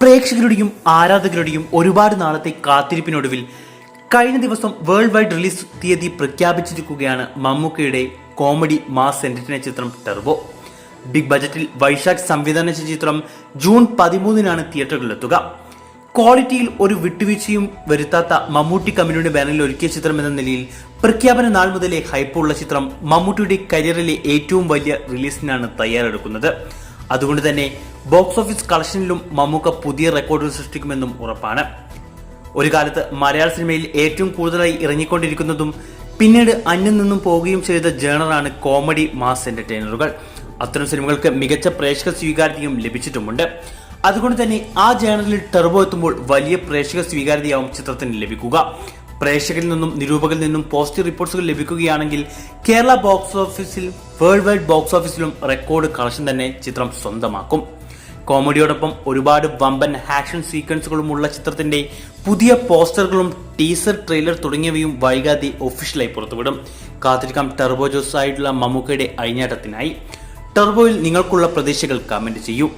പ്രേക്ഷകരുടെയും ആരാധകരുടെയും ഒരുപാട് നാളത്തെ കാത്തിരിപ്പിനൊടുവിൽ കഴിഞ്ഞ ദിവസം വേൾഡ് വൈഡ് റിലീസ് തീയതി പ്രഖ്യാപിച്ചിരിക്കുകയാണ് മമ്മൂക്കയുടെ കോമഡി മാസ് എന്റർടൈനർ ചിത്രം ടർബോ. ബിഗ് ബജറ്റിൽ വൈശാഖ് സംവിധാനം ചെയ്ത ചിത്രം ജൂൺ 13-നാണ് തിയേറ്ററുകളിലെത്തുക. ക്വാളിറ്റിയിൽ ഒരു വിട്ടുവീഴ്ചയും വരുത്താത്ത മമ്മൂട്ടി കമ്പനിയുടെ ബാനറിൽ ഒരുക്കിയ ചിത്രം എന്ന നിലയിൽ പ്രഖ്യാപന നാൾ മുതലേ ഹൈപ്പുള്ള ചിത്രം മമ്മൂട്ടിയുടെ കരിയറിലെ ഏറ്റവും വലിയ റിലീസിനാണ് തയ്യാറെടുക്കുന്നത്. അതുകൊണ്ട് തന്നെ ബോക്സ് ഓഫീസ് കളക്ഷനിലും മമ്മൂക്ക പുതിയ റെക്കോർഡുകൾ സൃഷ്ടിക്കുമെന്നും ഉറപ്പാണ്. ഒരു കാലത്ത് മലയാള സിനിമയിൽ ഏറ്റവും കൂടുതലായി ഇറങ്ങിക്കൊണ്ടിരിക്കുന്നതും പിന്നീട് അന്യം നിന്നും പോവുകയും ചെയ്ത ജേണറാണ് കോമഡി മാസ് എന്റർടൈനറുകൾ. അത്തരം സിനിമകൾക്ക് മികച്ച പ്രേക്ഷക സ്വീകാര്യതയും ലഭിച്ചിട്ടുമുണ്ട്. അതുകൊണ്ട് തന്നെ ആ ജേണറിൽ ടർബോ എത്തുമ്പോൾ വലിയ പ്രേക്ഷക സ്വീകാര്യതയാവും ചിത്രത്തിന് ലഭിക്കുക. പ്രേക്ഷകരിൽ നിന്നും നിരൂപകരിൽ നിന്നും പോസിറ്റീവ് റിപ്പോർട്ട്സുകൾ ലഭിക്കുകയാണെങ്കിൽ കേരള ബോക്സ് ഓഫീസിൽ വേൾഡ് വൈഡ് ബോക്സ് ഓഫീസിലും റെക്കോർഡ് കളക്ഷൻ തന്നെ ചിത്രം സ്വന്തമാക്കും. കോമഡിയോടൊപ്പം ഒരുപാട് വമ്പൻ ആക്ഷൻ സീക്വൻസുകളുമുള്ള ചിത്രത്തിന്റെ പുതിയ പോസ്റ്ററുകളും ടീസർ ട്രെയിലർ തുടങ്ങിയവയും വൈകാതെ ഒഫീഷ്യലായി പുറത്തുവിടും. കാത്തിരിക്കാം ടർബോ ജോസ് ആയിട്ടുള്ള മമ്മൂക്കയുടെ അഴിഞ്ഞാട്ടത്തിനായി. ടർബോയിൽ നിങ്ങൾക്കുള്ള പ്രതീക്ഷകൾ കമന്റ് ചെയ്യൂ.